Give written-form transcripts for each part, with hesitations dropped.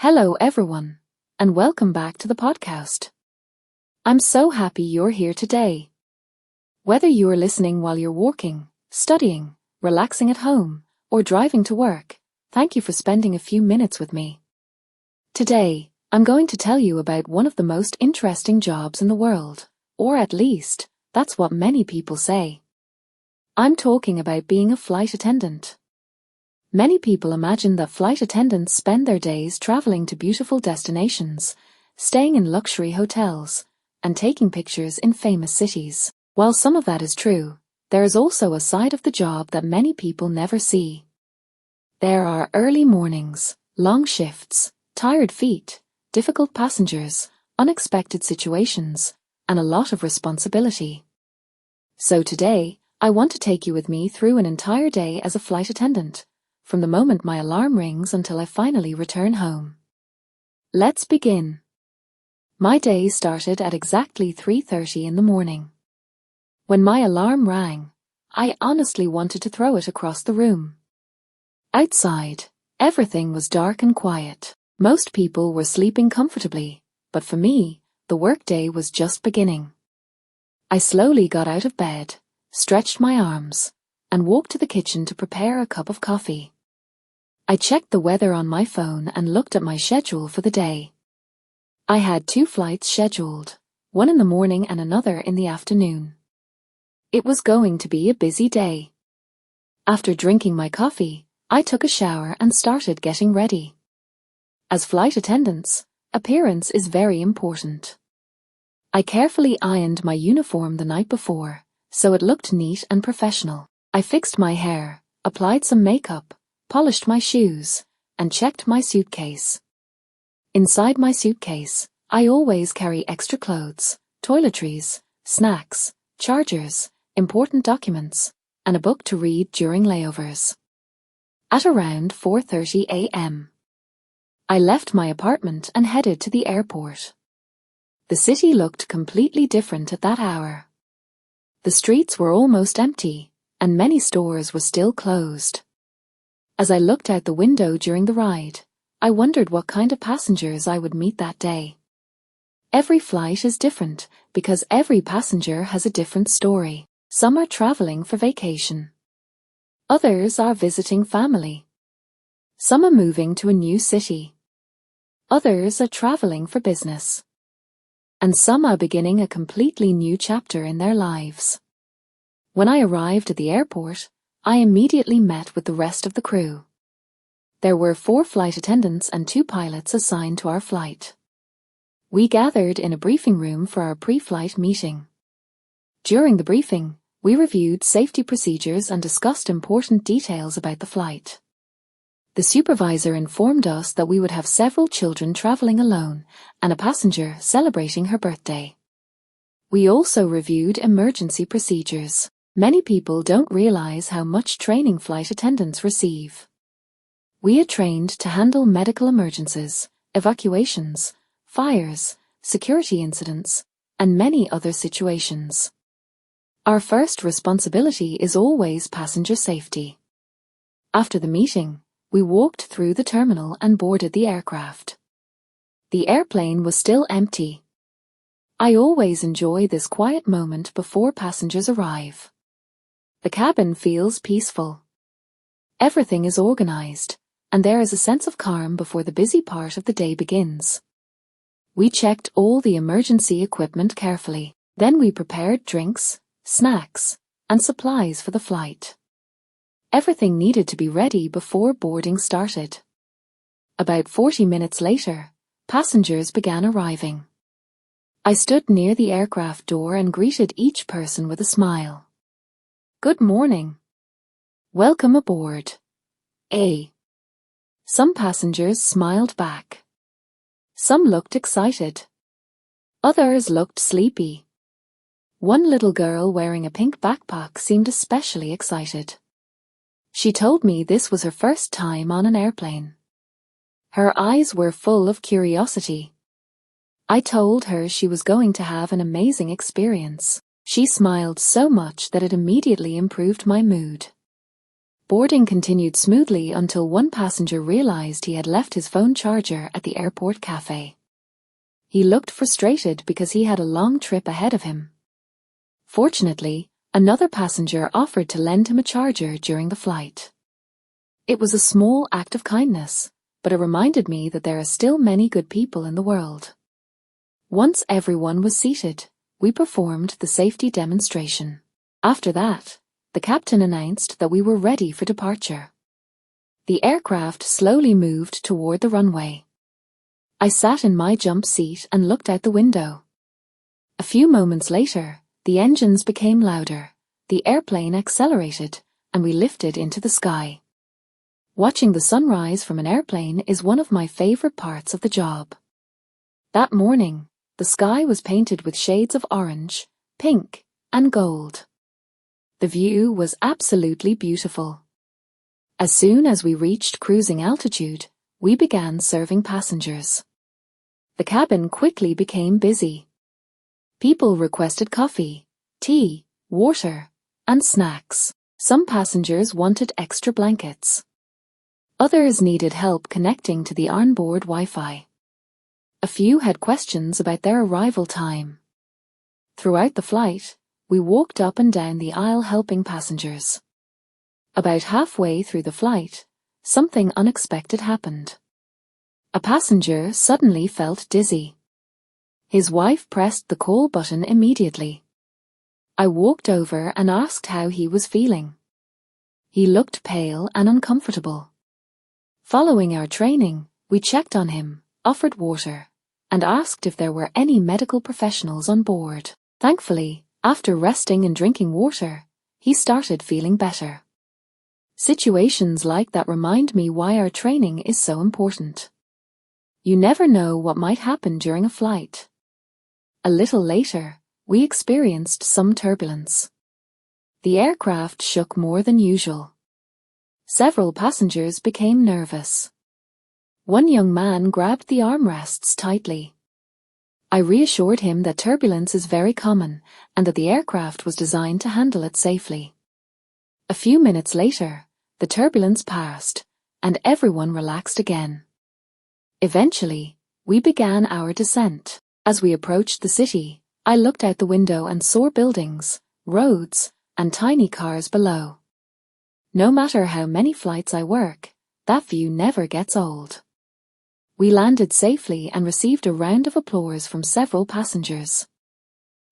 Hello everyone, and welcome back to the podcast. I'm so happy you're here today. Whether you are listening while you're walking, studying, relaxing at home, or driving to work, thank you for spending a few minutes with me. Today, I'm going to tell you about one of the most interesting jobs in the world, or at least, that's what many people say. I'm talking about being a flight attendant. Many people imagine that flight attendants spend their days traveling to beautiful destinations, staying in luxury hotels, and taking pictures in famous cities. While some of that is true, there is also a side of the job that many people never see. There are early mornings, long shifts, tired feet, difficult passengers, unexpected situations, and a lot of responsibility. So today, I want to take you with me through an entire day as a flight attendant, from the moment my alarm rings until I finally return home. Let's begin. My day started at exactly 3:30 in the morning. When my alarm rang, I honestly wanted to throw it across the room. Outside, everything was dark and quiet. Most people were sleeping comfortably, but for me, the workday was just beginning. I slowly got out of bed, stretched my arms, and walked to the kitchen to prepare a cup of coffee. I checked the weather on my phone and looked at my schedule for the day. I had 2 flights scheduled, one in the morning and another in the afternoon. It was going to be a busy day. After drinking my coffee, I took a shower and started getting ready. As flight attendants, appearance is very important. I carefully ironed my uniform the night before, so it looked neat and professional. I fixed my hair, applied some makeup, polished my shoes, and checked my suitcase. Inside my suitcase, I always carry extra clothes, toiletries, snacks, chargers, important documents, and a book to read during layovers. At around 4:30 a.m., I left my apartment and headed to the airport. The city looked completely different at that hour. The streets were almost empty, and many stores were still closed. As I looked out the window during the ride, I wondered what kind of passengers I would meet that day. Every flight is different because every passenger has a different story. Some are traveling for vacation. Others are visiting family. Some are moving to a new city. Others are traveling for business. And some are beginning a completely new chapter in their lives. When I arrived at the airport, I immediately met with the rest of the crew. There were 4 flight attendants and 2 pilots assigned to our flight. We gathered in a briefing room for our pre-flight meeting. During the briefing, we reviewed safety procedures and discussed important details about the flight. The supervisor informed us that we would have several children traveling alone and a passenger celebrating her birthday. We also reviewed emergency procedures. Many people don't realize how much training flight attendants receive. We are trained to handle medical emergencies, evacuations, fires, security incidents, and many other situations. Our first responsibility is always passenger safety. After the meeting, we walked through the terminal and boarded the aircraft. The airplane was still empty. I always enjoy this quiet moment before passengers arrive. The cabin feels peaceful. Everything is organized, and there is a sense of calm before the busy part of the day begins. We checked all the emergency equipment carefully. Then we prepared drinks, snacks, and supplies for the flight. Everything needed to be ready before boarding started. About 40 minutes later, passengers began arriving. I stood near the aircraft door and greeted each person with a smile. Good morning. Welcome aboard. Some passengers smiled back. Some looked excited. Others looked sleepy. One little girl wearing a pink backpack seemed especially excited. She told me this was her first time on an airplane. Her eyes were full of curiosity. I told her she was going to have an amazing experience. She smiled so much that it immediately improved my mood. Boarding continued smoothly until one passenger realized he had left his phone charger at the airport cafe. He looked frustrated because he had a long trip ahead of him. Fortunately, another passenger offered to lend him a charger during the flight. It was a small act of kindness, but it reminded me that there are still many good people in the world. Once everyone was seated, we performed the safety demonstration. After that, the captain announced that we were ready for departure. The aircraft slowly moved toward the runway. I sat in my jump seat and looked out the window. A few moments later, the engines became louder, the airplane accelerated, and we lifted into the sky. Watching the sunrise from an airplane is one of my favorite parts of the job. That morning, the sky was painted with shades of orange, pink, and gold. The view was absolutely beautiful. As soon as we reached cruising altitude, we began serving passengers. The cabin quickly became busy. People requested coffee, tea, water, and snacks. Some passengers wanted extra blankets. Others needed help connecting to the onboard Wi-Fi. A few had questions about their arrival time. Throughout the flight, we walked up and down the aisle helping passengers. About halfway through the flight, something unexpected happened. A passenger suddenly felt dizzy. His wife pressed the call button immediately. I walked over and asked how he was feeling. He looked pale and uncomfortable. Following our training, we checked on him, offered water, and asked if there were any medical professionals on board. Thankfully, after resting and drinking water, he started feeling better. Situations like that remind me why our training is so important. You never know what might happen during a flight. A little later, we experienced some turbulence. The aircraft shook more than usual. Several passengers became nervous. One young man grabbed the armrests tightly. I reassured him that turbulence is very common and that the aircraft was designed to handle it safely. A few minutes later, the turbulence passed, and everyone relaxed again. Eventually, we began our descent. As we approached the city, I looked out the window and saw buildings, roads, and tiny cars below. No matter how many flights I work, that view never gets old. We landed safely and received a round of applause from several passengers.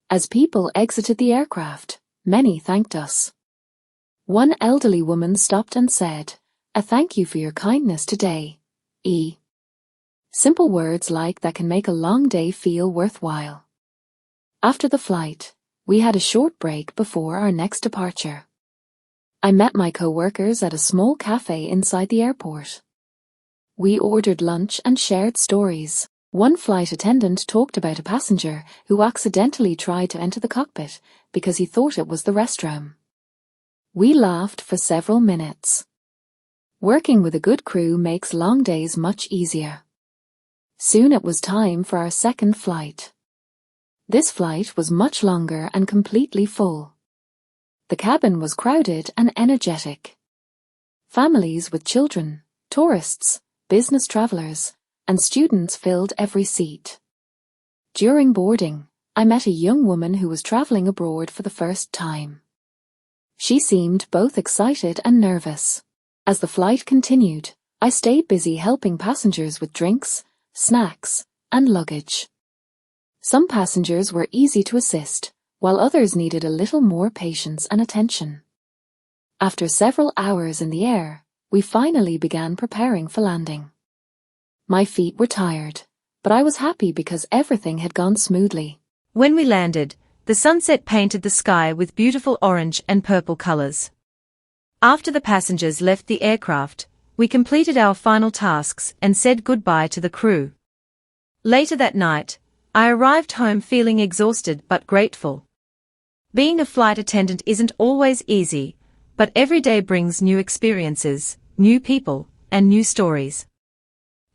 As people exited the aircraft, many thanked us. One elderly woman stopped and said, "A thank you for your kindness today, E." Simple words like that can make a long day feel worthwhile. After the flight, we had a short break before our next departure. I met my co-workers at a small cafe inside the airport. We ordered lunch and shared stories. One flight attendant talked about a passenger who accidentally tried to enter the cockpit because he thought it was the restroom. We laughed for several minutes. Working with a good crew makes long days much easier. Soon it was time for our second flight. This flight was much longer and completely full. The cabin was crowded and energetic. Families with children, tourists, business travelers, and students filled every seat. During boarding, I met a young woman who was traveling abroad for the first time. She seemed both excited and nervous. As the flight continued, I stayed busy helping passengers with drinks, snacks, and luggage. Some passengers were easy to assist, while others needed a little more patience and attention. After several hours in the air, we finally began preparing for landing. My feet were tired, but I was happy because everything had gone smoothly. When we landed, the sunset painted the sky with beautiful orange and purple colors. After the passengers left the aircraft, we completed our final tasks and said goodbye to the crew. Later that night, I arrived home feeling exhausted but grateful. Being a flight attendant isn't always easy, but every day brings new experiences, new people, and new stories.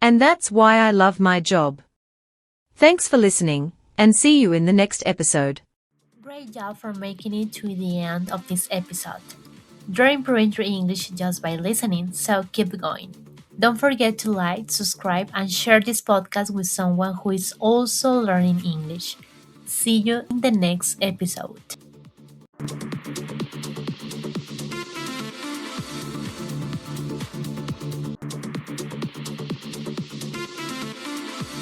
And that's why I love my job. Thanks for listening, and see you in the next episode. Great job for making it to the end of this episode. You're improving your English just by listening, so keep going. Don't forget to like, subscribe, and share this podcast with someone who is also learning English. See you in the next episode.